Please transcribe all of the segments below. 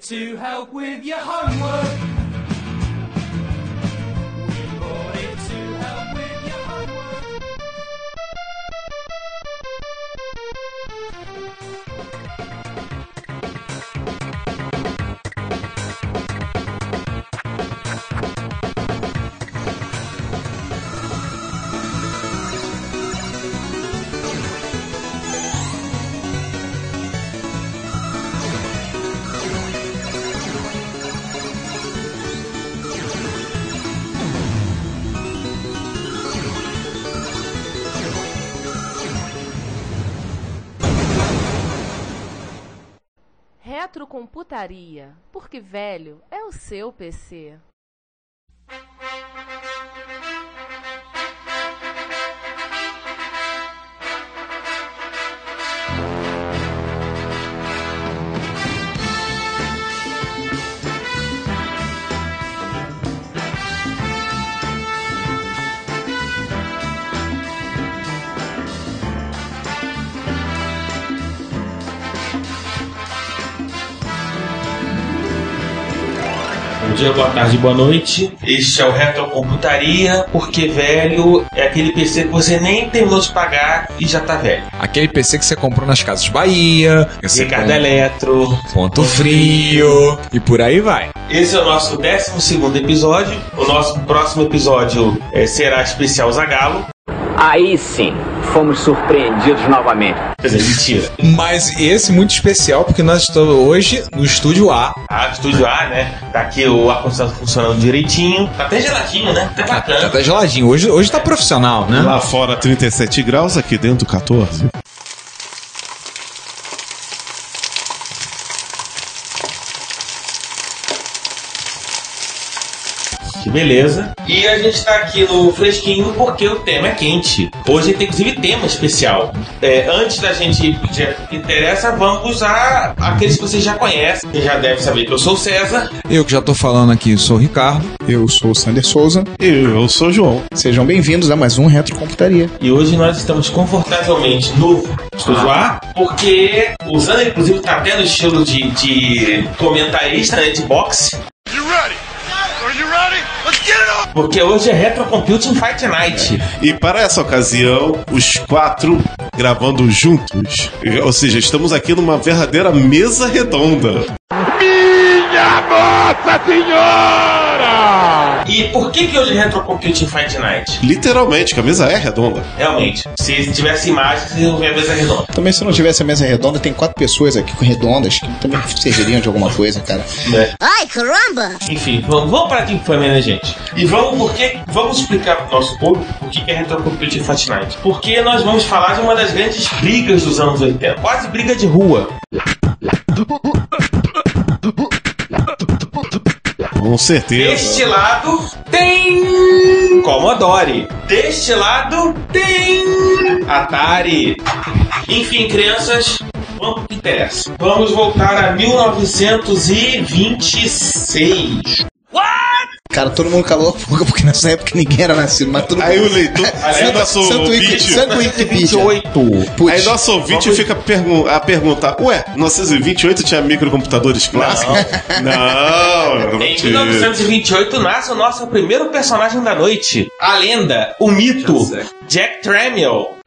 to help with your homework. We bought it to help with your homework. Retrocomputaria, porque velho é o seu PC. Bom dia, boa tarde, boa noite. Este é o Retrocomputaria, porque velho é aquele PC que você nem terminou de pagar e já tá velho. Aquele PC que você comprou nas Casas Bahia, Ricardo Eletro, Ponto Frio e por aí vai. Esse é o nosso 12º episódio. O nosso próximo episódio será especial Zagalo. Aí sim, fomos surpreendidos novamente. Quer dizer, mentira. Mas esse muito especial porque nós estamos hoje no Estúdio A. Ah, Estúdio A, né? Tá aqui o ar-condicionado funcionando direitinho. Tá até geladinho, né? Tá bacana. Tá até geladinho. Hoje tá profissional, né? Lá fora 37 graus, aqui dentro 14. Que beleza. E a gente tá aqui no fresquinho porque o tema é quente. Hoje tem inclusive tema especial. Antes da gente pedir o que interessa, vamos usar aqueles que vocês já conhecem. Você já deve saber que eu sou o César. Eu que já tô falando aqui sou o Ricardo. Eu sou o Sander Souza. Eu sou o João. Sejam bem-vindos a mais um Retrocomputaria. E hoje nós estamos confortavelmente no Estúdio A, porque o Sander inclusive tá até no estilo de comentarista, né, de boxe. Porque hoje é Retro Computing Fight Night. E para essa ocasião, os 4 gravando juntos. Ou seja, estamos aqui numa verdadeira mesa redonda. Minha Nossa Senhora! E por que hoje é Retro Computing Fight Night? Literalmente, que a mesa é redonda. Realmente. Se tivesse imagem, vocês iam ver a mesa redonda. Também se não tivesse a mesa redonda, tem 4 pessoas aqui redondas que também serviriam de alguma coisa, cara. Né? Ai, caramba! Enfim, vamos para aqui que foi a minha gente. E vamos explicar para o nosso público o que é Retro Computing Fight Night. Porque nós vamos falar de uma das grandes brigas dos anos 80. Quase briga de rua. Com certeza. Deste lado tem Commodore. Deste lado tem Atari. Enfim, crianças, vamos pro que interessa. Vamos voltar a 1926. Cara, todo mundo calou a boca porque nessa época ninguém era nascido, mas todo Aí mundo... o leitor, aí nosso ouvinte, 28. aí nosso ouvinte fica a perguntar, ué, 1928 tinha microcomputadores clássicos? Não. Em 1928 nasce o nosso primeiro personagem da noite. A lenda, o mito, Jack Tramiel.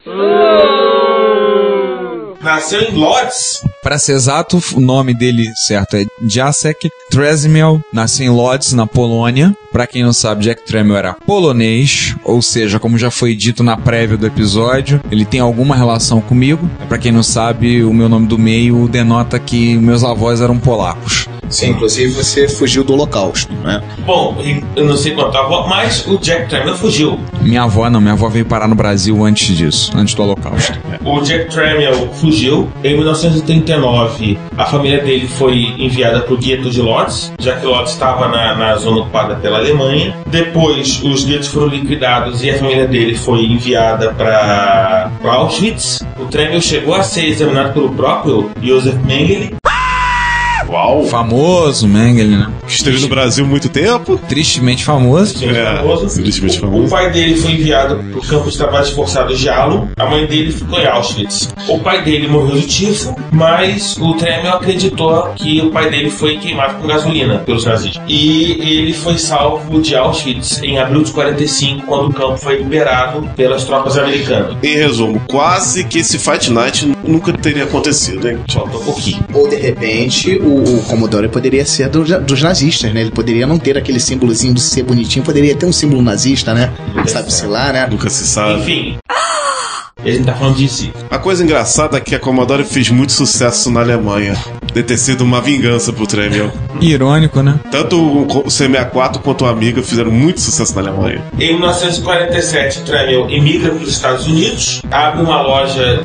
Nasceu em Lodz. Para ser exato, o nome dele certo é Jacek Tramiel. Nasceu em Lodz, na Polônia. Pra quem não sabe, Jack Tramiel era polonês, ou seja, como já foi dito na prévia do episódio, ele tem alguma relação comigo. Pra quem não sabe, o meu nome do meio denota que meus avós eram polacos. Sim, inclusive você fugiu do Holocausto, né? Bom, eu não sei quanto a avó, mas o Jack Tramiel fugiu. Minha avó veio parar no Brasil antes disso, antes do Holocausto. O Jack Tramiel fugiu. Em 1939, a família dele foi enviada para o gueto de Lodz, já que Lodz estava na zona ocupada pela Alemanha. Depois, os guetos foram liquidados e a família dele foi enviada para Auschwitz. O Tramiel chegou a ser examinado pelo próprio Josef Mengele. Uau! Famoso, Mengele, né? Que esteve no Brasil há muito tempo. Tristemente famoso. Tristemente O famoso. pai dele foi enviado para o campo de trabalhos forçados de Jalo. A mãe dele ficou em Auschwitz. O pai dele morreu de tifo, mas o Tremel acreditou que o pai dele foi queimado com gasolina pelos nazistas. E ele foi salvo de Auschwitz em abril de 45, quando o campo foi liberado pelas tropas americanas. Em resumo, quase que esse Fight Night nunca teria acontecido, hein? Falta um pouquinho. Ou de repente o Commodore poderia ser dos nazistas, né? Ele poderia não ter aquele símbolozinho de ser bonitinho, poderia ter um símbolo nazista, né? Sabe-se lá, né? Nunca se sabe. Enfim. Ele não tá falando de si. A coisa engraçada é que a Commodore fez muito sucesso na Alemanha. Deve ter sido uma vingança pro Tremel. Irônico, né? Tanto o C64 quanto o Amiga fizeram muito sucesso na Alemanha. Em 1947, o Tremel emigra para os Estados Unidos, abre uma loja,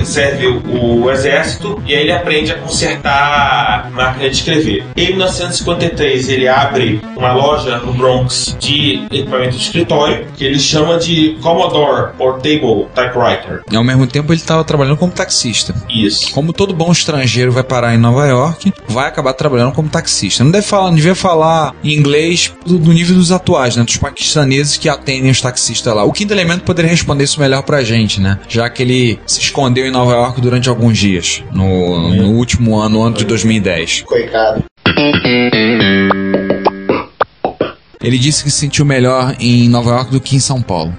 serve o exército, e aí ele aprende a consertar máquina de escrever. Em 1953, ele abre uma loja no Bronx de equipamento de escritório, que ele chama de Commodore Portable Typewriter. E ao mesmo tempo ele estava trabalhando como taxista. Isso. Como todo bom estrangeiro vai parar em Nova York, vai acabar trabalhando como taxista. Não devia falar inglês do nível dos atuais, né? Dos paquistaneses que atendem os taxistas lá. O Quinto Elemento poderia responder isso melhor pra gente, né? Já que ele se escondeu em Nova York durante alguns dias, no último ano de 2010. Coitado. Ele disse que se sentiu melhor em Nova York do que em São Paulo.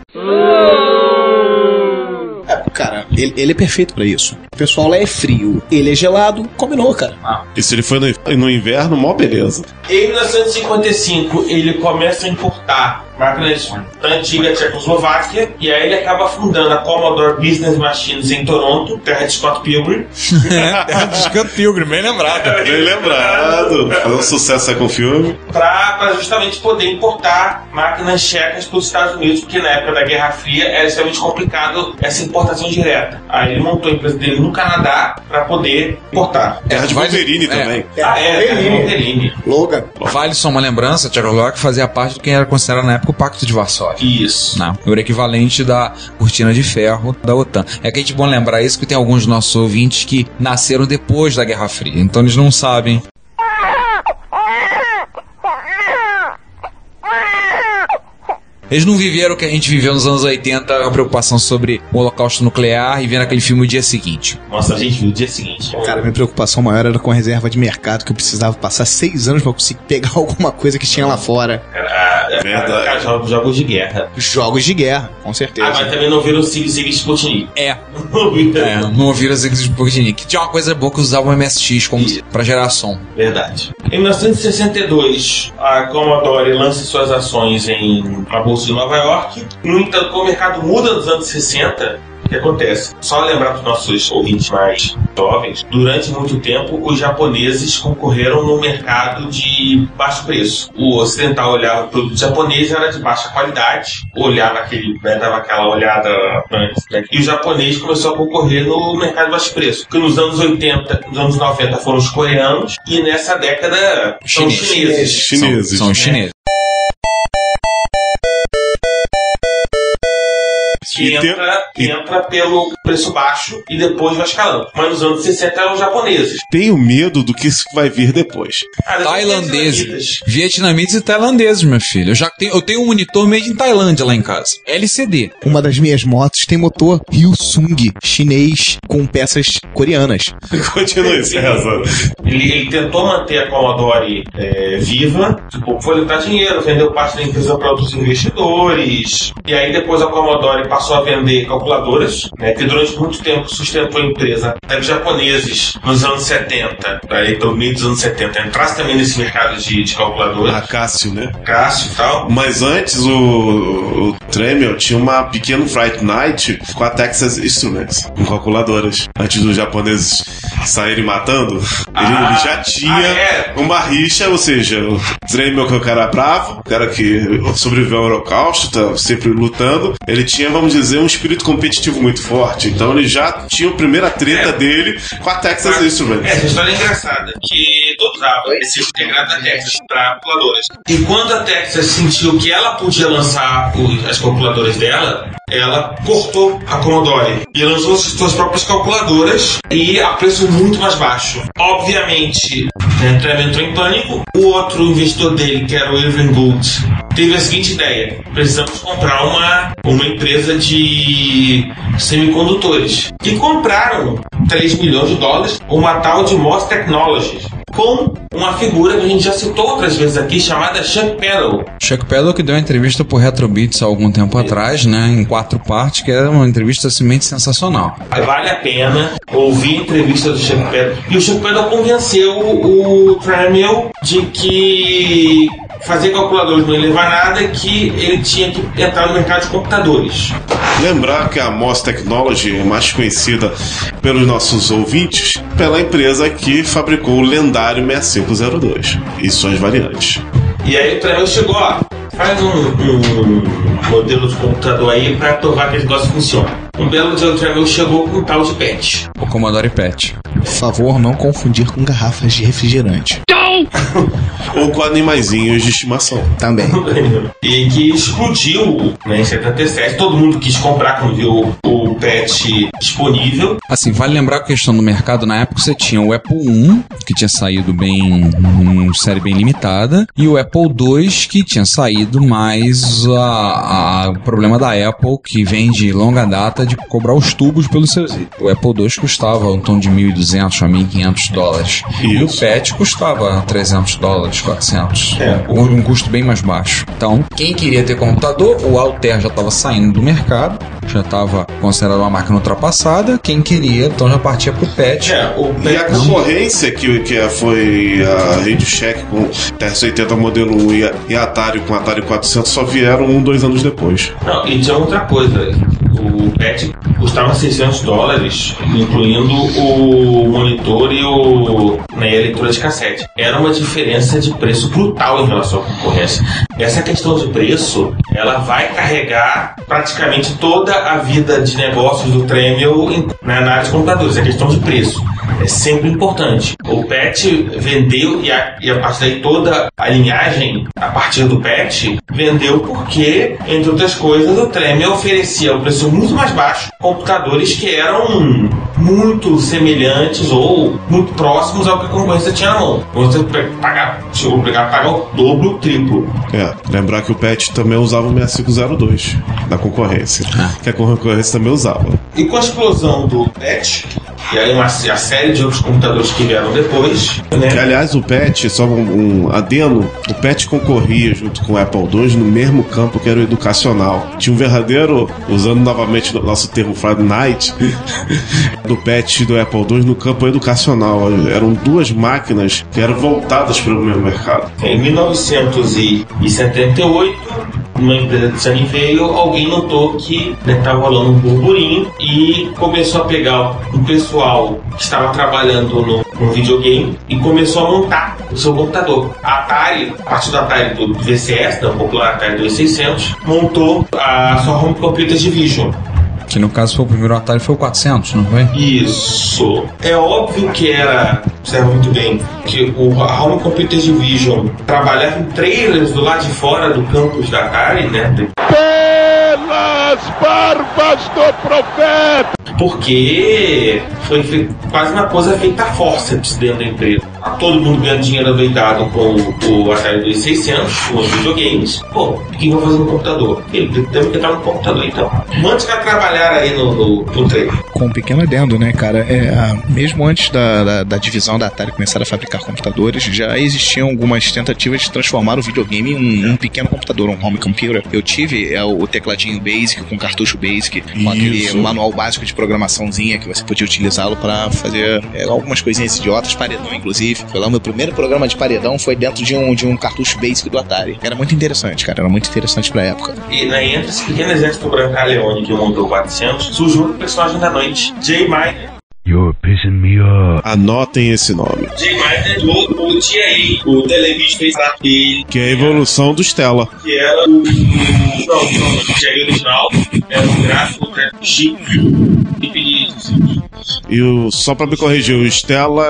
Cara, ele é perfeito pra isso. O pessoal lá é frio, ele é gelado, combinou, cara. E se ele foi no inverno, mó beleza. Em 1955, ele começa a importar máquinas da antiga Tchecoslováquia, e aí ele acaba fundando a Commodore Business Machines em Toronto, terra de Scott Pilgrim. Terra de Scott Pilgrim, bem lembrado. Bem lembrado. Fazendo sucesso aí com o filme. Para justamente poder importar máquinas tchecas para os Estados Unidos, porque na época da Guerra Fria era extremamente complicado essa importação direta. Aí ele montou a empresa dele no Canadá para poder importar. Terra de Wolverine também. Wolverine. Logan. Vale só uma lembrança, a Tchecoslováquia fazia parte do que era considerado na época o Pacto de Varsóvia. Isso. Não, era o equivalente da cortina de ferro da OTAN. É que a gente é bom lembrar isso, que tem alguns dos nossos ouvintes que nasceram depois da Guerra Fria, então eles não sabem. Eles não viveram o que a gente viveu nos anos 80, a preocupação sobre o holocausto nuclear e vendo aquele filme o dia seguinte. Nossa, a gente viu o dia seguinte. Cara, minha preocupação maior era com a reserva de mercado, que eu precisava passar 6 anos pra conseguir pegar alguma coisa que tinha lá fora. Verdade. Jogos de guerra. Jogos de guerra, com certeza. Mas também não viram o Sig Sputnik. Não ouviram as Ziggs de Sputnik. Que tinha uma coisa boa que usavam o MSX como pra gerar som. Verdade. Em 1962, a Commodore lança suas ações na Bolsa de Nova York. No entanto, como o mercado muda nos anos 60, o que acontece? Só lembrar para os nossos ouvintes mais jovens, durante muito tempo os japoneses concorreram no mercado de baixo preço. O ocidental olhava o produto japonês, era de baixa qualidade, olhava dava aquela olhada antes, né? E o japonês começou a concorrer no mercado de baixo preço. Que nos anos 80, nos anos 90 foram os coreanos, e nessa década são os chineses. São os chineses. Que entra pelo preço baixo e depois vai escalando. Mas nos anos 60 eram os japoneses. Tenho medo do que isso vai vir depois. Tailandeses. Vietnamitas e tailandeses, meu filho. Eu tenho um monitor made em Tailândia lá em casa. LCD. Uma das minhas motos tem motor Hyosung chinês com peças coreanas. Continue, César. Ele tentou manter a Commodore viva, foi levantar dinheiro, vendeu parte da empresa para outros investidores. E aí depois a Commodore passou a vender calculadoras, né, que durante muito tempo sustentou a empresa. Até os japoneses, nos anos 70, aí pelo meio dos anos 70, entrasse também nesse mercado de calculadoras. A Cássio, né? Cássio e tal. Mas antes o Tremel tinha uma pequena Fright Night com a Texas Instruments, com calculadoras. Antes dos japoneses saírem matando, ele já tinha uma rixa, ou seja, o Tremel, que é o cara bravo, o cara que sobreviveu ao Holocausto, tá sempre lutando, ele tinha, vamos dizer, um espírito competitivo muito forte. Então ele já tinha a primeira treta dele com a Texas Instruments. Essa história é engraçada, que todo usava esse integrado da Texas para calculadoras. E quando a Texas sentiu que ela podia lançar as calculadoras dela, ela cortou a Commodore e lançou suas próprias calculadoras e a preço muito mais baixo. Obviamente, a Tremel entrou em pânico. O outro investidor dele, que era o Irving Gould, teve a seguinte ideia: precisamos comprar uma empresa de semicondutores. E compraram $3 milhões, uma tal de Moss Technologies, com uma figura que a gente já citou outras vezes aqui, chamada Chuck Peddle. Chuck Peddle, que deu uma entrevista pro Retrobits há algum tempo atrás, né, em 4 partes, que era uma entrevista simplesmente sensacional. Vale a pena ouvir a entrevista do Chuck Peddle. E o Chuck Peddle convenceu o Tramiel de que fazer calculadores não ia levar nada, que ele tinha que entrar no mercado de computadores. Lembrar que a Moss Technology é mais conhecida pelos nossos ouvintes pela empresa que fabricou o lendário 6502 e suas variantes. E aí o Tramiel chegou, ó, faz um modelo de computador aí para provar que esse negócio funciona. Um belo dia o Tramiel chegou com um tal de PET. O Commodore PET. Por favor, não confundir com garrafas de refrigerante. Ou com animaizinhos de estimação. Também. E que explodiu, né, em 77. Todo mundo quis comprar quando viu o PET disponível. Assim, vale lembrar a questão do mercado. Na época você tinha o Apple I, que tinha saído bem, uma série bem limitada, e o Apple II, que tinha saído mais o problema da Apple, que vem de longa data de cobrar os tubos pelos seus itens. O Apple II custava um tom de $1.200 a $1.500. E o PET custava $300, $400. Um custo bem mais baixo. Então, quem queria ter computador, o Altair já estava saindo do mercado, já estava considerado uma máquina ultrapassada. Quem queria, então já partia pro PET. E a concorrência que foi a Radio Shack com TS-80 modelo 1 e a Atari com a Atari 400 só vieram 2 anos depois. Não, e tinha outra coisa. O PET custava $600, incluindo o monitor e a leitura de cassete. Era uma diferença de preço brutal em relação à concorrência. Essa questão de preço, ela vai carregar praticamente toda a vida de negócios do Tramiel na área de computadores. A questão de preço é sempre importante. O PET vendeu e a partir daí toda a linhagem, a partir do PET, vendeu porque, entre outras coisas, o Tramiel oferecia um preço muito mais baixo computadores que eram muito semelhantes ou muito próximos ao que a concorrência tinha na mão. Você chegou a pagar o dobro, o triplo. Lembrar que o PET também usava o 6502 na concorrência, que a concorrência também usava. E com a explosão do PET, e aí a série de outros computadores que vieram depois, né? Aliás, o PET, só um adendo, o PET concorria junto com o Apple II no mesmo campo que era o educacional. Tinha um verdadeiro, usando novamente o nosso termo Friday Night, do PET e do Apple II no campo educacional. Eram 2 máquinas que eram voltadas para o mesmo mercado. Em 1978, numa empresa de Sunnyvale, alguém notou que estava rolando um burburinho e começou a pegar um pessoal que estava trabalhando no videogame e começou a montar o seu computador. A Atari, a partir do Atari do VCS, da popular Atari 2600, montou a sua Home Computer Division. Que no caso foi o primeiro Atari, foi o 400, não foi? Isso. É óbvio que observa muito bem, que a Home Computer Division trabalhava em trailers do lado de fora do campus da Atari, né? Pelas barbas do profeta! Porque foi quase uma coisa feita a forceps dentro da empresa. Todo mundo ganhando dinheiro adoidado com o Atari 2600, com os videogames. Pô, o que eu vou fazer no computador? Ele teve que entrar no computador, então. Antes de trabalhar aí no trailer. Com um pequeno adendo, né, cara? Mesmo antes da divisão da Atari começar a fabricar computadores, já existiam algumas tentativas de transformar o videogame em um pequeno computador, um home computer. Eu tive o tecladinho Basic, com cartucho Basic, com aquele manual básico de programaçãozinha que você podia utilizá-lo para fazer algumas coisinhas idiotas, paredão inclusive. Foi lá o meu primeiro programa de paredão, foi dentro de um cartucho Basic do Atari. Era muito interessante, cara, era muito interessante pra época. E entre esse pequeno exército Brancaleone que montou o 400, surgiu um personagem da noite, Jay Miner. You're pissing me off. Anotem esse nome. Jay Miner o TIA, o Television fez dele. Que é a evolução do Stella. Que era o TIA original, era o gráfico, chip e Só pra me corrigir, o Stella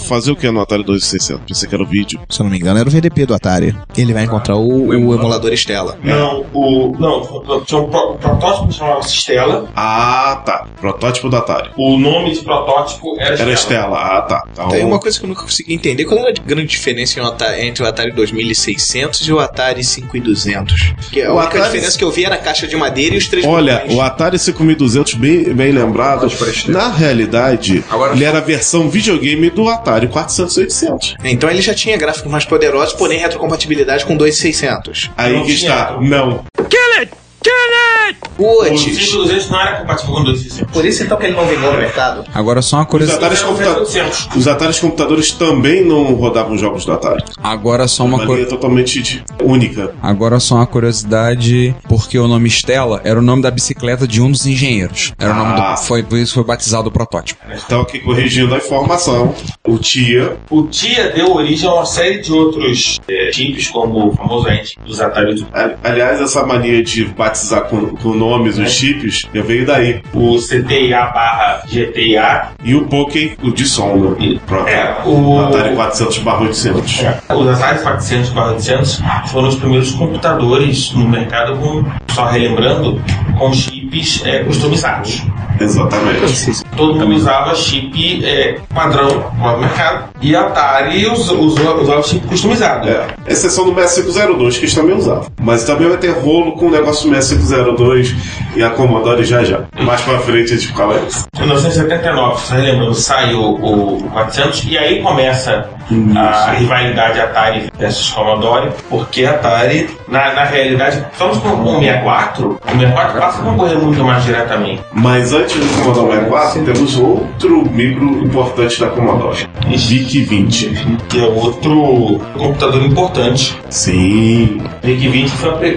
fazia o que no Atari 2600? Pensei que era o vídeo. Se eu não me engano, era o VDP do Atari. Ele vai encontrar o emulador Stella. Não, tinha um protótipo que chamava-se Stella. Ah, tá. Protótipo do Atari. O nome de protótipo era Stella. Ah, tá. Tem uma coisa que eu nunca consegui entender. Qual era a grande diferença entre o Atari 2600 e o Atari 5200? Porque a única diferença que eu vi era a caixa de madeira e os 3 Olha, botões. o Atari 5200, bem lembrado, na realidade, ele era a versão videogame do Atari 400-800. Então ele já tinha gráficos mais poderosos, porém retrocompatibilidade com 2600. Aí Não que tinha. está. Não. O Puts. 5200 não era compatível com 2600. Por isso então que ele não vendeu no mercado. Agora só uma Os curiosidade. Atares computadores também não rodavam jogos do Atari. Agora só uma Uma linha curiosidade. totalmente única. Agora só uma curiosidade, porque o nome Stella era o nome da bicicleta de um dos engenheiros. Era o nome por isso foi batizado o protótipo. Então, aqui corrigindo a informação, o TIA O TIA deu origem a uma série de outros chips, como o famoso ente dos Atari. Aliás, essa mania de batizar com nomes os chips já veio daí. O CTIA/GTA. E o Pokémon, o de som, né? O Atari 400/800. Os Atari 400/800 foram os primeiros computadores no mercado, só relembrando, com chips customizados. Exatamente. Todo mundo usava chip padrão no mercado e a Atari usava chip customizado. Exceção do 6502, que eles também usavam. Mas também vai ter rolo com o negócio do 6502 e a Commodore já. Mais pra frente a gente fala isso. Em 1979, só relembrando, saiu o 400 e aí começa a rivalidade Atari versus Commodore, porque a Atari, na realidade, estamos com o 64, o 64 passa a concorrer muito mais diretamente. Mas antes do Commodore 64, temos outro micro importante da Commodore, VIC-20. Que é outro computador importante. Sim. O VIC-20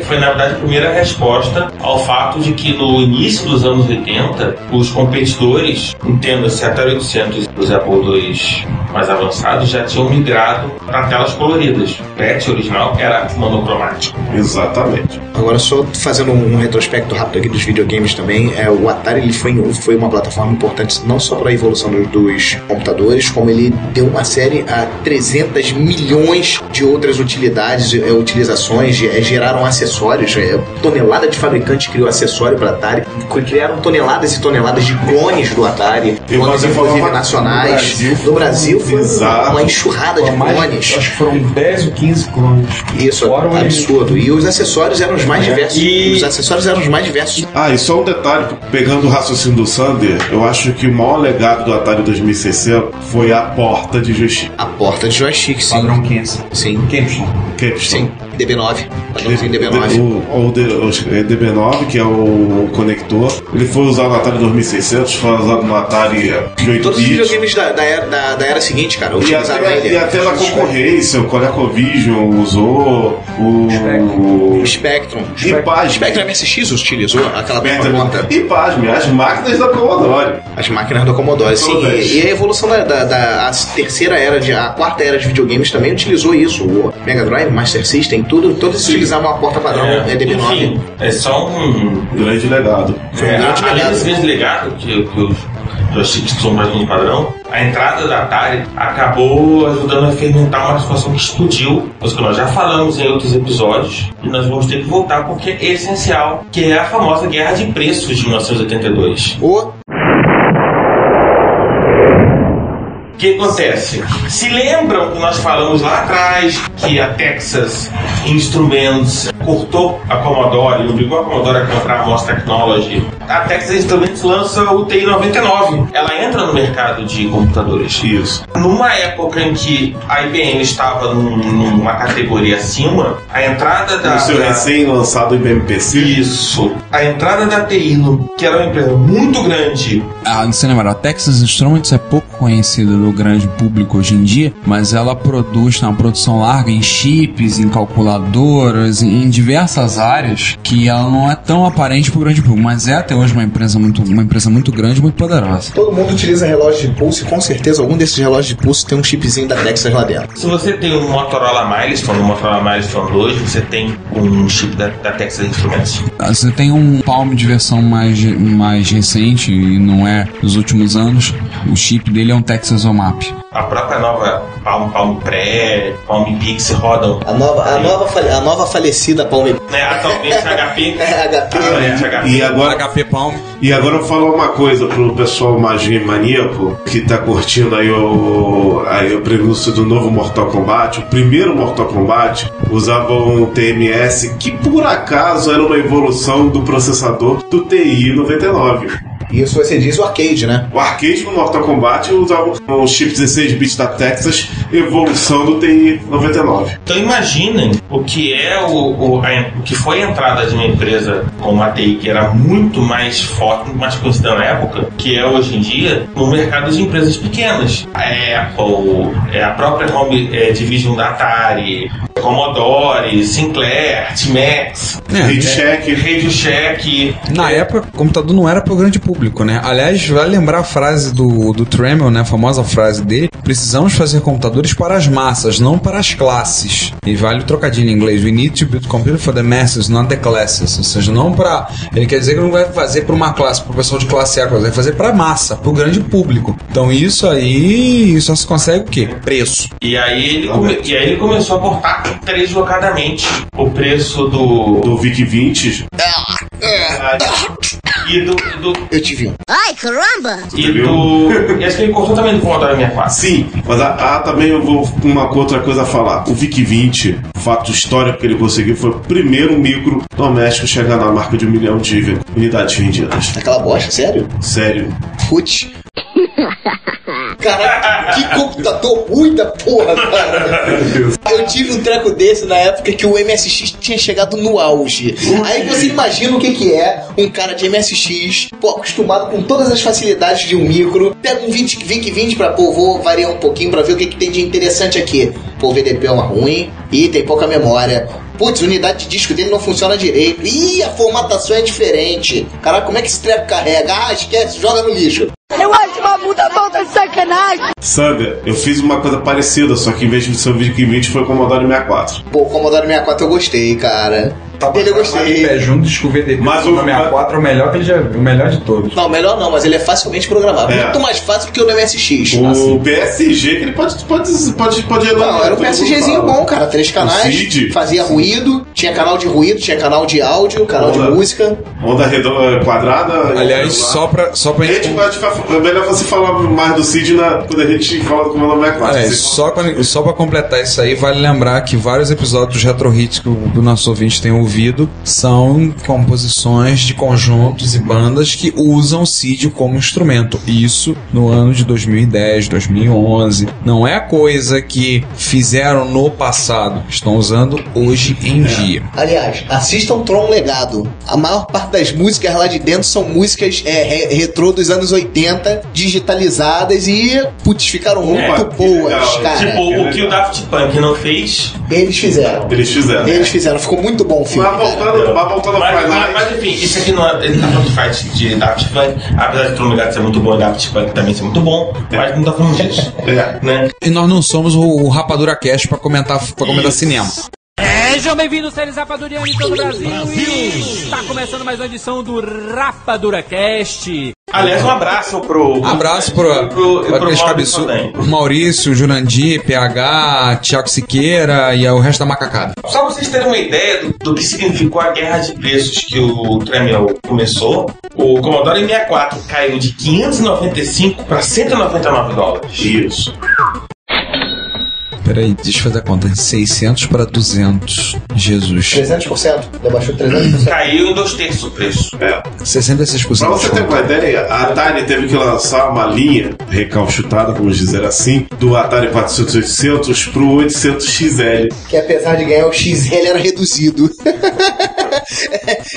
foi, na verdade, a primeira resposta ao fato de que no início dos anos 80, os competidores, entenda-se Atari 800 e os Apple II mais avançados, já tinham migrado para telas coloridas. O PET original era monocromático. Exatamente. Agora, só fazendo um retrospecto rápido aqui dos videogames também, o Atari ele foi uma plataforma importante não só para a evolução dos computadores, como ele deu uma série a 300 milhões de outras utilidades, utilizações, geraram acessórios, tonelada de fabricante criou acessório para Atari, criaram toneladas e toneladas de clones do Atari, clones inclusive nacionais. No Brasil foi uma enxurrada de clones. Acho que foram 10 ou 15 clones. Isso, absurdo. E os acessórios eram os mais diversos. Os acessórios eram os mais diversos. E só um detalhe, pegando o raciocínio do Sander, eu acho que o maior legado do Atari 2600 foi a porta de joystick. A porta de joystick, sim. Padrão Kenson. Sim. Capstone. Sim. DB9. Padrãozinho DB9. O DB9, que é o conector, ele foi usado no Atari 2600, foi usado no Atari 8 Todos os bits. videogames da era seguinte, cara, utilizaram ele. E até na concorrência, o ColecoVision usou, o Spectrum. E pasme. Spectrum MSX utilizou aquela ponta. E pasme, as máquinas da Commodore. As máquinas da Commodore, sim. E a evolução da terceira era, a quarta era de videogames também utilizou isso. O Mega Drive, Master System, todos utilizavam a porta padrão DB9. Enfim, é só um grande legado. Além desse mesmo legado que os joysticks são mais um padrão, a entrada da Atari acabou ajudando a fermentar uma situação que explodiu, coisa que nós já falamos em outros episódios, e nós vamos ter que voltar porque é essencial, que é a famosa guerra de preços de 1982. O que acontece? Se lembram que nós falamos lá atrás que a Texas Instruments cortou a Commodore e obrigou a Commodore a comprar a MOS Technology? A Texas Instruments lança o TI-99. Ela entra no mercado de computadores. Isso. Numa época em que a IBM estava numa categoria acima, a entrada da... O seu recém-lançado IBM PC? Isso. A entrada da TI, que era uma empresa muito grande... Você lembra, a Texas Instruments é pouco conhecida do grande público hoje em dia, mas ela produz uma produção larga em chips, em calculadoras, em diversas áreas que ela não é tão aparente pro grande público, mas é até hoje uma empresa muito grande, muito poderosa. Todo mundo utiliza relógio de pulso e com certeza algum desses relógios de pulso tem um chipzinho da Texas lá dentro. Se você tem um Motorola Milestone, um Motorola Milestone 2, você tem um chip da Texas Instruments. Você tem um Palm de versão mais recente e não é dos últimos anos, o chip dele é um Texas OMAP. A própria nova Palm Pre, Palm Pix rodam. A nova falecida Palm. Atualmente HP. HP. E agora, HP Palm. E agora eu vou falar uma coisa pro pessoal maníaco que tá curtindo aí o prenúncio do novo Mortal Kombat. O primeiro Mortal Kombat usava um TMS que por acaso era uma evolução do processador do TI 99. Isso você diz o arcade, né? O arcade no Mortal Kombat usava um chip 16 bits da Texas, evolução do TI 99. Então imaginem o que é o que foi a entrada de uma empresa com uma TI que era muito mais forte, muito mais conhecida na época, que é hoje em dia, no mercado de empresas pequenas. A Apple, a própria Home Division da Atari, Commodore, Sinclair, Timex, Radio Shack. Na época, o computador não era pro grande público, né? Aliás, vai lembrar a frase do Tramiel, né? A famosa frase dele: precisamos fazer computadores para as massas, não para as classes. E vale o trocadilho em inglês: we need to build computer for the masses, not the classes. Ou seja, não para... Ele quer dizer que não vai fazer para uma classe, para o pessoal de classe A, vai fazer para a massa, para o grande público. Então isso aí só se consegue o quê? Preço. E aí ele começou a cortar deslocadamente o preço do VIC-20 e do eu tive um. Ai, caramba! E acho que ele cortou também do Commodore 64. Sim, mas também eu vou uma outra coisa a falar. O VIC-20, o fato histórico que ele conseguiu, foi o primeiro micro doméstico a chegar na marca de 1 milhão de unidades vendidas. Aquela bosta, sério? Sério. Putz. Caraca, que computador ruim da porra, cara. Eu tive um treco desse na época que o MSX tinha chegado no auge. Aí você imagina o que é um cara de MSX, acostumado com todas as facilidades de um micro, pega um VIC-20 pra, vou variar um pouquinho pra ver o que tem de interessante aqui. O VDP é uma ruim e tem pouca memória. Putz, a unidade de disco dele não funciona direito. Ih, a formatação é diferente. Caraca, como é que esse treco carrega? Esquece, joga no lixo. Eu acho uma puta falta de sacanagem. Sabe, eu fiz uma coisa parecida, só que em vez de ser o VIC-20 foi o Commodore 64. Pô, o Commodore 64 eu gostei, cara. Dele eu gostei. Pé junto, diz que o VDP mas o 64 é o melhor que ele já, o melhor de todos. Não, melhor não, mas ele é facilmente programável. Muito mais fácil do que o do MSX. O PSG que ele pode não, era um PSGzinho bom, cara. 3 canais, fazia ruído, tinha canal de ruído, tinha canal de áudio, canal de música. Onda redonda, quadrada. Aliás, só pra é melhor você falar mais do CID quando a gente fala do Commodore 64. Só pra completar isso aí, vale lembrar que vários episódios dos Retro Hits que o nosso ouvinte tem ouvido são composições de conjuntos e bandas que usam o CID como instrumento. Isso no ano de 2010, 2011. Não é coisa que fizeram no passado, estão usando hoje em dia. Aliás, assistam Tron Legado. A maior parte das músicas lá de dentro são músicas retrô dos anos 80, digitalizadas e ficaram muito boas, cara. Tipo, o que o Daft Punk não fez, eles fizeram. Ficou muito bom o filme. Mas voltando ao Twilight. Mas enfim, isso aqui não é. Ele tá falando de fight de Daft Punk, apesar de Tron Legado ser muito bom e Daft Punk também ser muito bom, mas não tá falando disso. Né? E nós não somos o Rapadura Cast pra comentar cinema. Sejam bem-vindos, seres rapadurianos de todo o Brasil. E está começando mais uma edição do Rapadura Cast. Aliás, um abraço pro cabeçudo, Maurício, Jurandir, PH, Thiago Siqueira e o resto da macacada. Só pra vocês terem uma ideia do que significou a guerra de preços que o Tramiel começou, o Commodore 64 caiu de 595 para 199 dólares. Isso. Peraí, deixa eu fazer a conta. 600 para 200. Jesus. 300%? Debaixou 300%. Caiu em 2/3 o preço. 66%. Pra você ter uma ideia, a Atari teve que lançar uma linha recalchutada, vamos dizer assim, do Atari 400-800 pro 800XL. Que apesar de ganhar o XL era reduzido.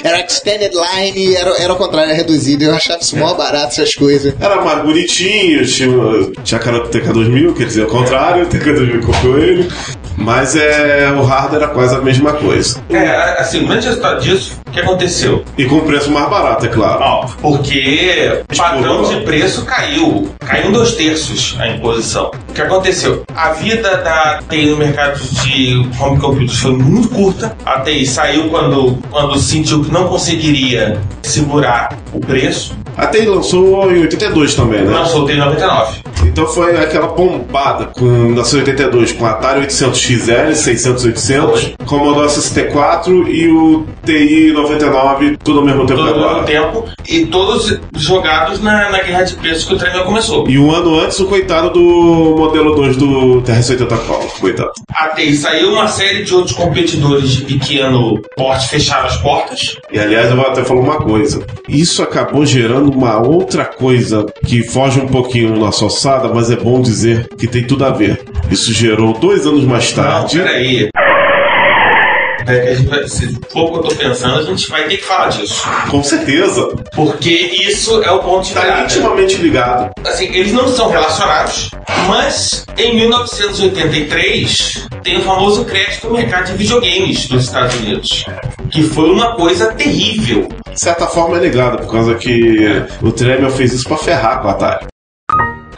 Era extended line, era o contrário, era reduzido. Eu achava isso mó barato, essas coisas. Era mais bonitinho, tinha a TK2000, quer dizer, ao contrário, TK2000 comprou ele. Mas o hardware era quase a mesma coisa. Assim, o grande resultado disso, o que aconteceu? E com preço mais barato, é claro. Porque o padrão de preço caiu 2/3 a imposição. O que aconteceu? A vida da TI no mercado de home computers foi muito curta. A TI saiu quando sentiu que não conseguiria segurar o preço. A TI lançou em 82 também, né? Lançou em 99. Então foi aquela bombada com 1982 com Atari 800XL, 600, 800, Commodore 64 e o TI 99, tudo ao mesmo tempo agora. E todos jogados na guerra de preços que o Tremel começou. E um ano antes, o coitado do modelo 2 do TR-80 Color, coitado. A TI saiu, uma série de outros competidores de pequeno porte fecharam as portas. E aliás, eu vou até falar uma coisa. Isso acabou gerando uma outra coisa que foge um pouquinho da nossa alçada, mas é bom dizer que tem tudo a ver. Isso gerou 2 anos mais tarde. Não, peraí. Se for o que eu tô pensando, a gente vai ter que falar disso. Com certeza. Porque isso é o ponto de virada. Tá intimamente ligado. Assim, eles não são relacionados, mas em 1983 tem o famoso crash do mercado de videogames dos Estados Unidos, que foi uma coisa terrível. De certa forma é ligado, por causa que o Tremel fez isso pra ferrar com a Atari.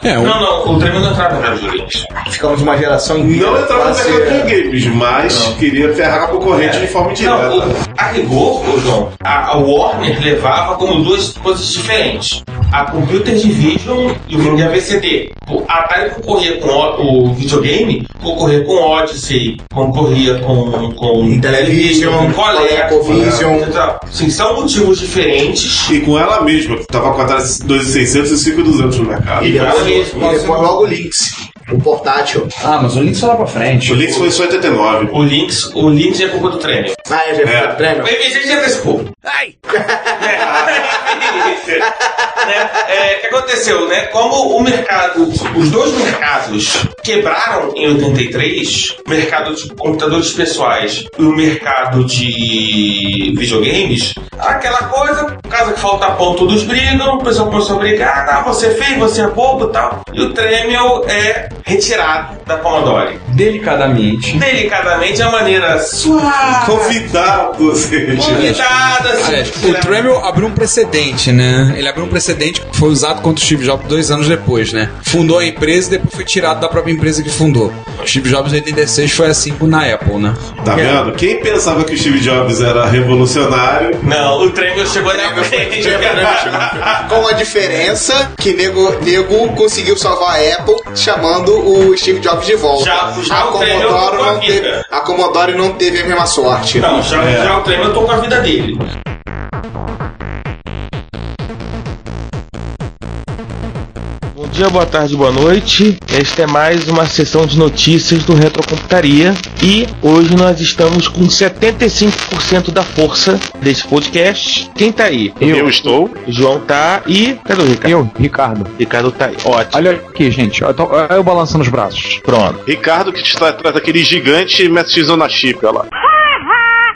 Não, o Tremel não entrava no mercado de videogames. Ficamos de uma geração inteira. Não entrava no mercado de videogames, mas queria ferrar a concorrente de forma direta. A rigor, João, a Warner levava como 2 coisas diferentes. A Computer Division e a VCD. A Atari concorria com o videogame, concorria com Odyssey, concorria com Intellivision, com ColecoVision. Sim, são motivos diferentes. E com ela mesma, que estava com a Atari 2600 e 5200 no mercado. E depois logo o Lynx, o portátil. Mas o Lynx foi lá pra frente. O Lynx foi só em 89. O Lynx é culpa do Tremel. Já foi do Tremel? O MG já antecipou. Ai! O que aconteceu, né? Como o mercado, os 2 mercados quebraram em 83, o mercado de computadores pessoais e o mercado de videogames, aquela coisa, casa que falta pão, todos brigam, o pessoal começou a brigar, você é feio, você é bobo e tal. E o Tremel é retirado da Commodore. Delicadamente. Delicadamente, a maneira suave. Convidado, o Tremel abriu um precedente, né? Ele abriu um precedente que foi usado contra o Steve Jobs 2 anos depois, né? Fundou a empresa e depois foi tirado da própria empresa que fundou. O Steve Jobs em 86 foi assim na Apple, né? Tá vendo? Quem pensava que o Steve Jobs era revolucionário... Não, o Tremel chegou na frente. Com a diferença que nego conseguiu salvar a Apple chamando o Steve Jobs de volta. A Commodore não teve a mesma sorte. Não, já o Tremel tô com a vida dele. Bom dia, boa tarde, boa noite. Esta é mais uma sessão de notícias do Retrocomputaria e hoje nós estamos com 75% da força desse podcast. Quem tá aí? Eu estou. O João tá e... Cadê o Ricardo? Ricardo. Ricardo tá aí. Ótimo. Olha aqui, gente. Eu balançando os braços. Pronto. Ricardo que está atrás daquele gigante MSX na chip, olha lá.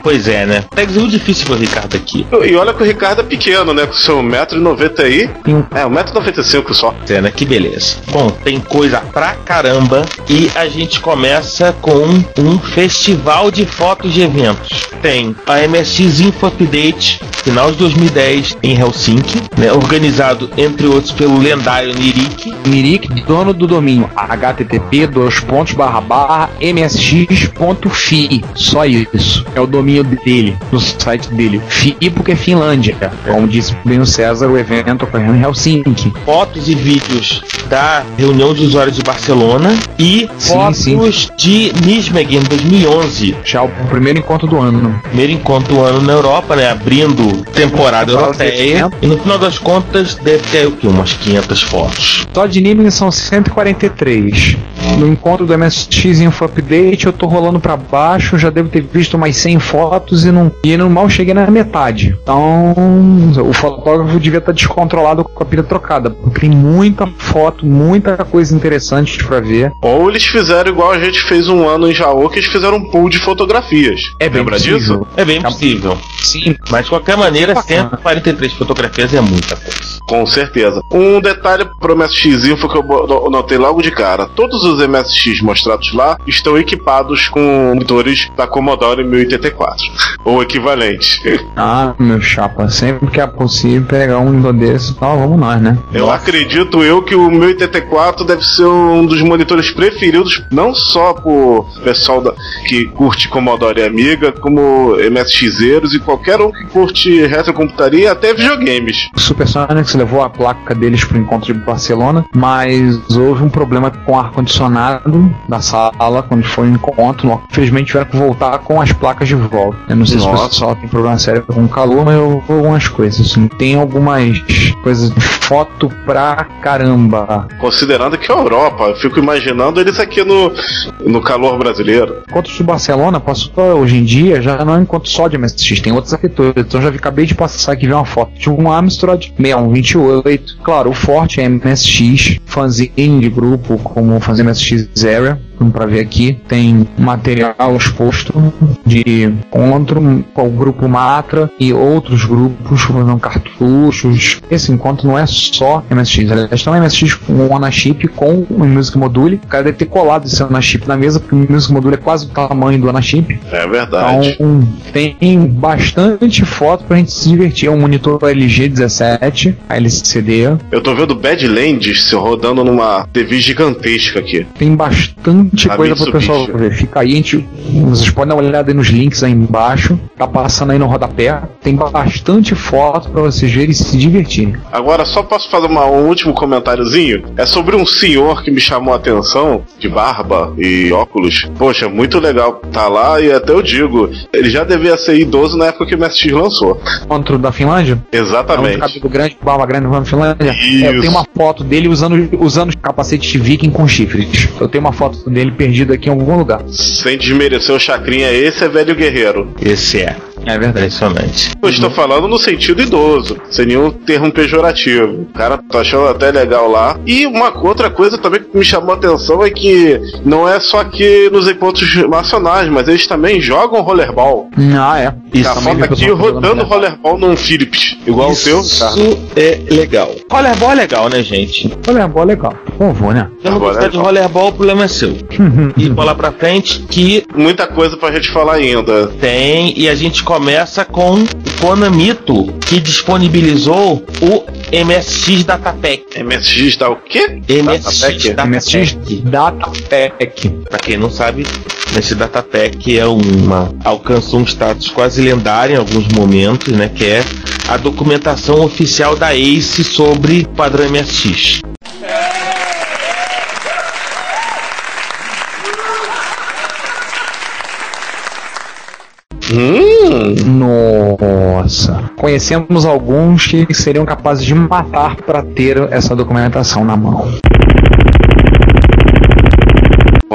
Pois é, né? É muito difícil pro Ricardo aqui. E olha que o Ricardo é pequeno, né? Com seu 1,90m aí. 1,95m só. É, né? Que beleza. Bom, tem coisa pra caramba. E a gente começa com um festival de fotos de eventos. Tem a MSX Info Update, final de 2010, em Helsinki, né? Organizado, entre outros, pelo lendário Nirik. Nirik, dono do domínio http://msx.fi. Só isso. É o domínio dele, no site dele. FI porque é Finlândia. Como disse bem o César, o evento ocorrendo em Helsinki. Fotos e vídeos da reunião de usuários de Barcelona e fotos de Nijmegen 2011. Já o primeiro encontro do ano. Primeiro encontro do ano na Europa, né? Abrindo temporada europeia. E no final das contas, deve ter o quê? Umas 500 fotos. Só de Nijmegen são 143. No encontro do MSX Info Update, eu tô rolando pra baixo, já devo ter visto umas 100 fotos fotos e não mal cheguei na metade. Então, o fotógrafo devia estar descontrolado com a pilha trocada. Tem muita foto, muita coisa interessante pra ver. Ou eles fizeram igual a gente fez um ano em Jaú, que eles fizeram um pool de fotografias. Lembra disso? É bem possível. Sim. Mas de qualquer maneira, 143 fotografias é muita coisa. Com certeza. Um detalhe pro MSX Info que eu notei logo de cara. Todos os MSX mostrados lá estão equipados com monitores da Commodore 1084. Ou equivalente. Ah, meu chapa, sempre que é possível pegar um desse, então vamos nós, né? Eu acredito que o 1084 deve ser um dos monitores preferidos, não só por pessoal que curte Commodore e Amiga, como MSXeiros e qualquer um que curte retrocomputaria e até videogames. O Supersonics levou a placa deles pro encontro de Barcelona, mas houve um problema com o ar-condicionado da sala quando foi o encontro. Infelizmente tiveram que voltar com as placas de volta. Eu não sei se o pessoal tem problema sério com o calor, mas eu vou algumas coisas. Assim. Tem algumas coisas de foto pra caramba. Considerando que é a Europa, eu fico imaginando eles aqui no calor brasileiro. Encontro de Barcelona, hoje em dia, já não é encontro só de MSX, tem outros arquitetos. Então já acabei de passar aqui ver uma foto de um Amstrad 6128. Claro, o forte é MSX, fanzine de grupo, como fazer MSX Area. Como pra ver aqui, tem material exposto de encontro com o grupo Matra e outros grupos usando cartuchos. Esse encontro não é só MSX, aliás, também é MSX com o Anachip com o Music Module. O cara deve ter colado esse Anachip na mesa, porque o Music Module é quase o tamanho do Anachip. É verdade. Então, tem bastante foto pra gente se divertir. É um monitor LG 17, LCD. Eu tô vendo Badlands rodando numa TV gigantesca aqui. Tem bastante coisa pro pessoal ver. Fica aí, vocês podem dar uma olhada aí nos links aí embaixo. Tá passando aí no rodapé. Tem bastante foto pra vocês verem e se divertirem. Agora, só posso fazer um último comentáriozinho? É sobre um senhor que me chamou a atenção, de barba e óculos. Poxa, muito legal tá lá, e até eu digo, ele já devia ser idoso na época que o MSX lançou. Contra da Finlândia? Exatamente. Cabelo grande, barba grande na Finlândia. Eu tenho uma foto dele usando capacete de viking com chifres. Eu tenho uma foto dele perdido aqui em algum lugar. Sem desmerecer o Chacrinha, esse é velho guerreiro. Esse é. É verdade. Impressionante. Eu estou falando no sentido idoso, sem nenhum termo pejorativo. O cara tá achando até legal lá. E outra coisa também que me chamou a atenção é que não é só aqui nos encontros nacionais, mas eles também jogam rollerball. Ah, é. Isso, a foto aqui rodando rollerball num Philips, igual o teu, cara. Isso é legal. Rollerball é legal, né, gente? Rollerball é legal. Por favor, né? Se não gostar de rollerball, o problema é seu. E bola pra frente que... Muita coisa pra gente falar ainda. Tem, e a gente começa com o Konamito, que disponibilizou o MSX Datapec. MSX da o quê? MSX Datapec. Pra quem não sabe, esse Datapec alcançou um status quase lendário em alguns momentos, né? Que é a documentação oficial da ACE sobre o padrão MSX. Nossa. Conhecemos alguns que seriam capazes de matar para ter essa documentação na mão.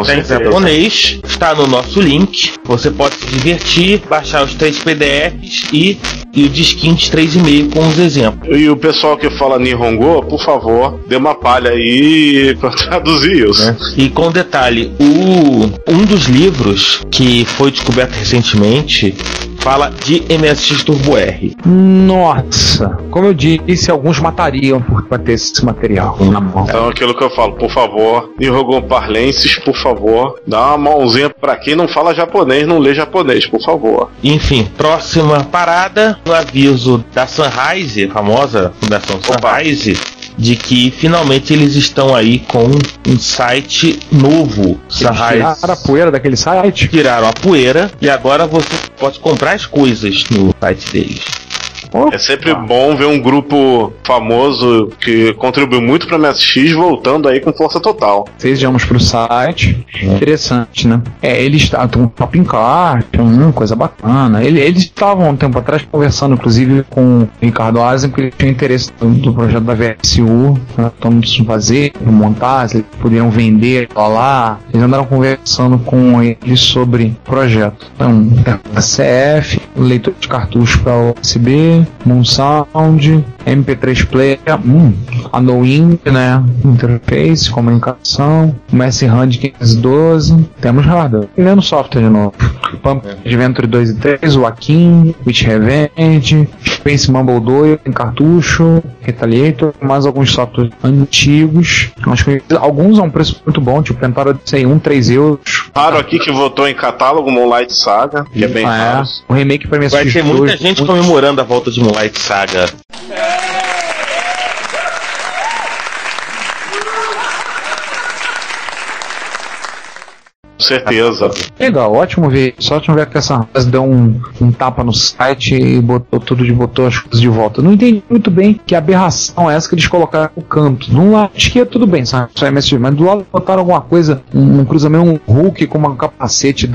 Tem japonês, está no nosso link. Você pode se divertir, baixar os 3 PDFs e o disquinho de 3,5 com os exemplos. E o pessoal que fala Nihongo, por favor, dê uma palha aí pra traduzir isso. E com detalhe, um dos livros que foi descoberto recentemente fala de MSX Turbo R. Nossa, como eu disse, alguns matariam por ter esse material na mão. Então aquilo que eu falo, por favor, Nihongo Parlenses, por favor, dá uma mãozinha pra quem não fala japonês, não lê japonês, por favor. Enfim, próxima parada, o aviso da Sunrise, a famosa Fundação Sunrise, de que finalmente eles estão aí com um site novo. Tiraram a poeira daquele site? Tiraram a poeira e agora você pode comprar as coisas no site deles. É sempre bom ver um grupo famoso que contribuiu muito pra MSX voltando aí com força total. 6 dias pro site. Interessante, né? Eles estavam Shopping Cart, coisa bacana. Eles estavam um tempo atrás conversando, inclusive, com o Ricardo Asen, porque ele tinha interesse do projeto da VSU, estamos fazer, montar, se eles poderiam vender lá. Eles andaram conversando com eles sobre o projeto. Então, CF, leitor de cartucho para USB, Moonsound, MP3 Player, Anowing, né? Interface, comunicação, MS-RAM de 512, temos hardware. E vendo software de novo. Pump Adventure 2 e 3, o Akin, Witch Revenge, Space Mumble 2 em cartucho, Retaliator, mais alguns softwares antigos. Acho que alguns a um preço muito bom, tipo Pentara de 1, 3 euros. Raro aqui que votou em catálogo Moonlight Saga, que é bem raro. O remake pra mim vai ter muita gente comemorando a volta de Moonlight Saga. Com certeza. Legal, ótimo ver. Só ótimo ver que essa rapaz deu um tapa no site e botou as coisas de volta. Não entendi muito bem que aberração é essa que eles colocaram no canto. Num lado esquerdo tudo bem, sabe? Só MSX, mas do lado botaram alguma coisa, um cruzamento, um Hulk com um capacete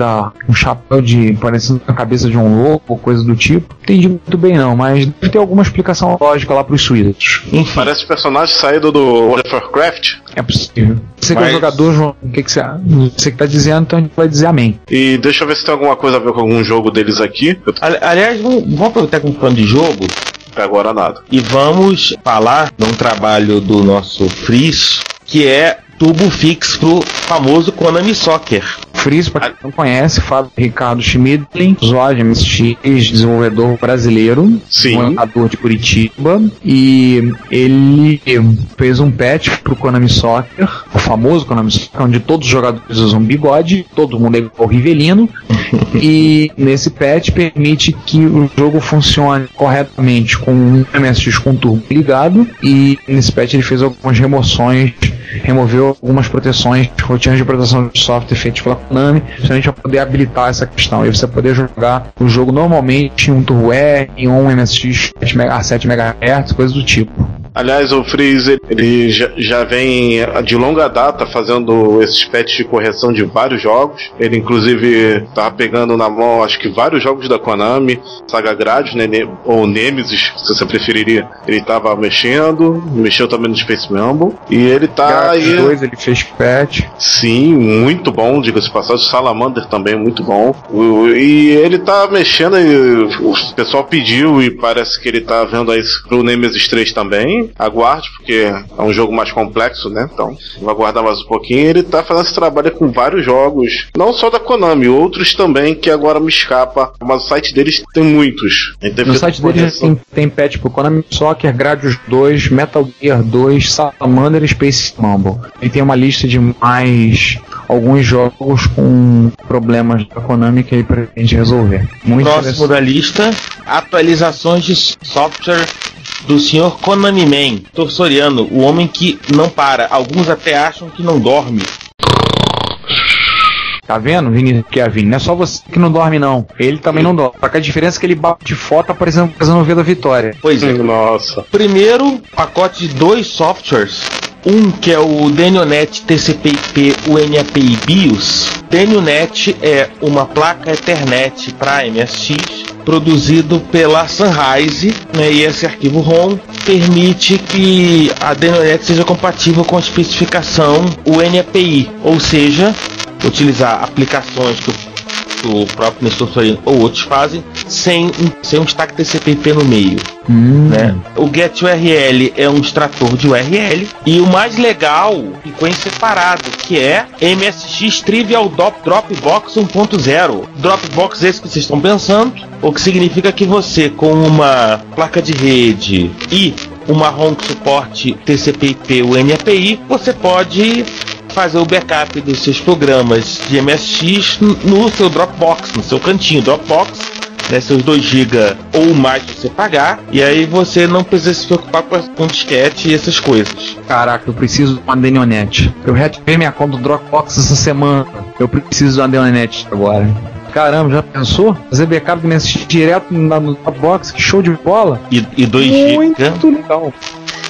um chapéu parecendo a cabeça de um lobo, coisa do tipo. Entendi muito bem não, mas deve ter alguma explicação lógica lá pros suídos. Parece personagem saído do World of Warcraft. É possível. Você que é o jogador, João, o que você que tá dizendo, então a gente vai dizer amém. E deixa eu ver se tem alguma coisa a ver com algum jogo deles aqui. Aliás, vamos aproveitar que estamos falando de jogo. Até agora nada. E vamos falar de um trabalho do nosso Freeze, que é Turbo Fix pro famoso Konami Soccer. Freeze, pra quem não conhece, fala Ricardo Schmidlin, usuário de MSX, desenvolvedor brasileiro, morador de Curitiba, e ele fez um patch pro Konami Soccer, o famoso Konami Soccer, onde todos os jogadores usam bigode, todo mundo é igual o Rivelino, e nesse patch permite que o jogo funcione corretamente com um MSX com turbo ligado, e nesse patch ele fez algumas remoções, removeu algumas proteções, rotinas de proteção de software feitas pela Konami, justamente para poder habilitar essa questão e você poder jogar o jogo normalmente em um Turbo R, em um MSX a 7 MHz, coisas do tipo. Aliás, o Freeze, ele já vem de longa data fazendo esses patches de correção de vários jogos. Ele, inclusive, tava pegando na mão, acho que vários jogos da Konami, Saga Gradius, né, ou Nemesis, se você preferiria. Ele tava mexeu também no Space Mumble, e ele tá aí... ele fez patch. Sim, muito bom, diga-se de passagem. Salamander também, muito bom. E ele tá mexendo, e o pessoal pediu, e parece que ele tá vendo aí pro Nemesis 3 também. Aguarde, porque é um jogo mais complexo, né? Então, vou aguardar mais um pouquinho. Ele tá fazendo esse trabalho com vários jogos, não só da Konami, outros também que agora me escapa, mas o site deles tem muitos. No site deles tem patch pro Konami Soccer, Gradius 2, Metal Gear 2, Salamander e Space Mumble. Ele tem uma lista de mais alguns jogos com problemas da Konami que aí pra gente resolver. Muito próximo da lista, atualizações de software do Sr. Konami Man, Torsoriano, o homem que não para. Alguns até acham que não dorme. Tá vendo, Vini? Não é só você que não dorme, não. Ele também não dorme. Só que a diferença é que ele bate foto aparecendo fazendo o V da vitória. Pois é. Nossa. Primeiro, pacote de 2 softwares. Um que é o Denionet TCP/IP UNAPI BIOS. Denionet é uma placa Ethernet para MSX, produzido pela Sunrise, né, e esse arquivo ROM permite que a Denionet seja compatível com a especificação UNAPI, ou seja, utilizar aplicações que o próprio Nestor Sorino ou outros fazem sem um stack TCP/IP no meio. Né? O GetURL é um extrator de URL, e o mais legal ficou em separado, que é MSX Trivial Dropbox 1.0. Dropbox esse que vocês estão pensando, o que significa que você, com uma placa de rede e uma ROM que suporte TCP/IP UNAPI, você pode fazer o backup dos seus programas de MSX no seu Dropbox, no seu cantinho Dropbox, né, seus 2 GB ou mais você pagar, e aí você não precisa se preocupar com disquete e essas coisas. Caraca, eu preciso de uma Denionet. Eu reativei minha conta do Dropbox essa semana. Eu preciso de uma Denionet agora. Caramba, já pensou? Fazer backup do MSX direto no Dropbox, que show de bola. E 2 GB. Muito legal.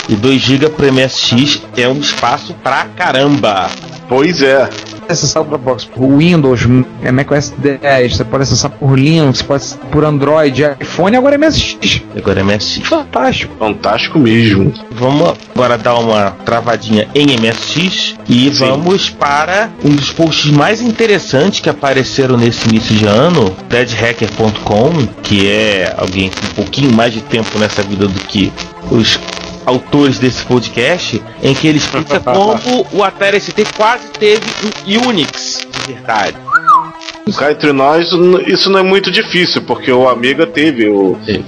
E 2 GB pro MSX é um espaço pra caramba. Pois é. Acessar o Dropbox por Windows, macOS 10, você pode acessar por Linux, pode acessar por Android, iPhone, agora é MSX. Agora é MSX. Fantástico. Fantástico mesmo. Vamos agora dar uma travadinha em MSX e vamos para um dos posts mais interessantes que apareceram nesse início de ano, deadhacker.com, que é alguém com um pouquinho mais de tempo nessa vida do que os autores desse podcast, em que ele explica como o Atari ST quase teve um Unix de verdade. Cá entre nós, isso não é muito difícil, porque o Amiga teve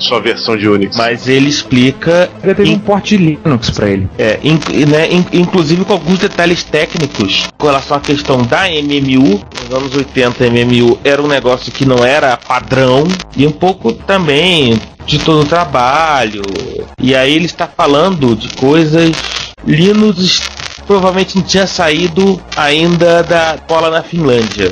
sua versão de Unix. Mas ele explica... Ele teve um porte de Linux pra ele. Inclusive com alguns detalhes técnicos com relação à questão da MMU. Nos anos 80, a MMU era um negócio que não era padrão, e um pouco também de todo o trabalho. E aí ele está falando de coisas... Linux provavelmente não tinha saído ainda da escola na Finlândia.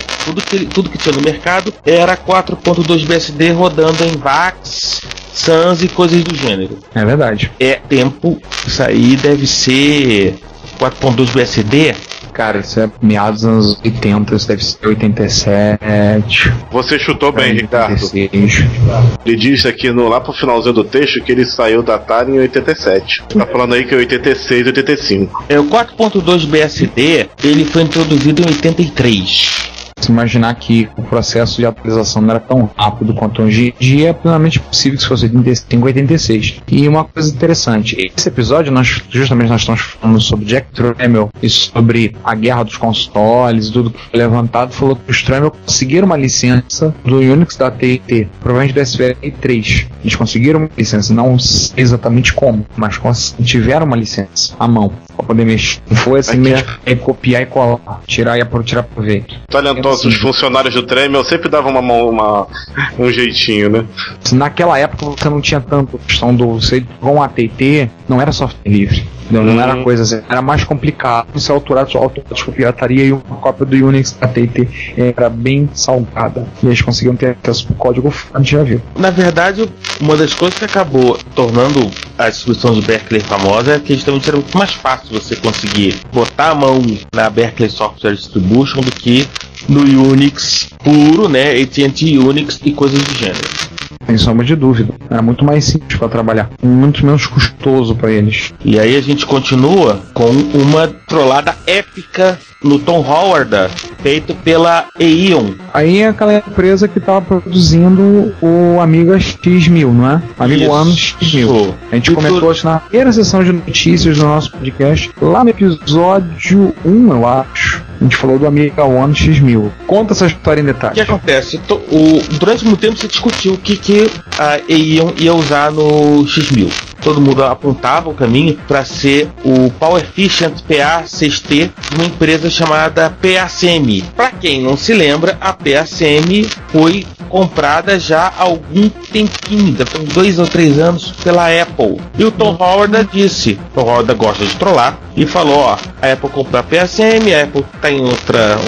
Tudo que tinha no mercado era 4.2 BSD rodando em VAX, SANS e coisas do gênero. É verdade. É tempo, isso aí deve ser 4.2 BSD. Cara, isso é meados dos anos 80, isso deve ser 87. Você chutou bem, 86. Ricardo. Ele diz aqui lá pro finalzinho do texto que ele saiu da Atari em 87. Tá falando aí que é 86, 85. O 4.2 BSD, ele foi introduzido em 83. Se imaginar que o processo de atualização não era tão rápido quanto hoje em dia, é plenamente possível que se fosse 85 ou 86. E uma coisa interessante, esse episódio nós estamos falando sobre Jack Tramiel e sobre a guerra dos consoles, tudo que foi levantado, falou que os Tramiel conseguiram uma licença do Unix da AT&T, provavelmente do SVR 3. Eles conseguiram uma licença, não sei exatamente como, mas tiveram uma licença à mão para poder mexer. Não foi assim mesmo, copiar e colar, tirar proveito. Talentosos, os funcionários do Tramiel sempre davam um jeitinho, né? Naquela época você não tinha tanto questão do você com a AT&T, não era software livre. Não era coisa assim, era mais complicado. Você autorar com pirataria e uma cópia do Unix da AT&T era bem salgada. E eles conseguiam ter acesso ao código, a gente já viu. Na verdade, uma das coisas que acabou tornando a distribuição de Berkeley famosa é que justamente era muito mais fácil você conseguir botar a mão na Berkeley Software Distribution do que no Unix puro, né? AT&T Unix e coisas do gênero. Sem sombra de dúvida. Era muito mais simples para trabalhar. Muito menos custoso para eles. E aí a gente continua com uma trollada épica no Tom Howard, feito pela Aeon. Aí é aquela empresa que estava produzindo o Amiga X1000, não é? Amigo One X1000. A gente comentou isso na primeira sessão de notícias do nosso podcast, lá no episódio 1, eu acho. A gente falou do Amiga One X1000. Conta essa história em detalhes. O que acontece? Durante muito tempo se discutiu o que a Aeon ia usar no X1000. Todo mundo apontava o caminho para ser o Power Efficient PA6T de uma empresa chamada PACM. Para quem não se lembra, a PACM foi comprada já há algum tempinho, deve ter uns 2 ou 3 anos, pela Apple. E o Tom Howard disse, Tom Howard gosta de trollar, e falou, a Apple comprou a PACM, a Apple está em outra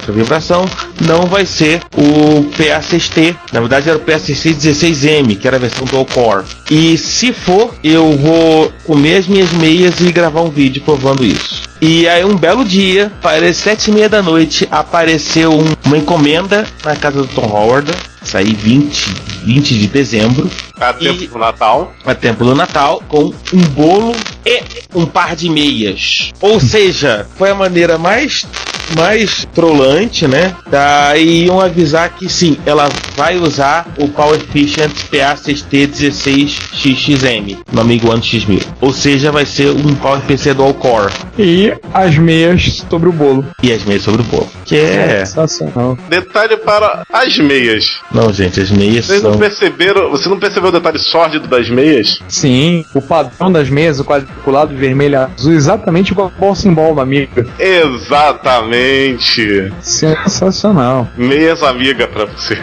vibração, não vai ser o PA6T, na verdade era o PA6T 16M, que era a versão dual core. E se for, eu vou comer as minhas meias e gravar um vídeo provando isso. E aí um belo dia, para as 7h30 da noite, apareceu uma encomenda na casa do Tom Howard, saí 20 de dezembro. A tempo do Natal. A tempo do Natal, com um bolo e um par de meias. Ou seja, foi a maneira mais trolante, né? Daí iam avisar que sim, ela vai usar o Power Efficient PA6T 16XXM no Amiga One X1000. Ou seja, vai ser um Power PC Dual Core. E as meias sobre o bolo. E as meias sobre o bolo. Que é sensacional. Detalhe para as meias. Não, gente, as meias Vocês não perceberam? Você não percebeu o detalhe sórdido das meias? Sim, o padrão das meias, o quadriculado vermelho e azul, exatamente igual ao símbolo da Amiga. Exatamente. Sensacional. Meias Amiga pra você.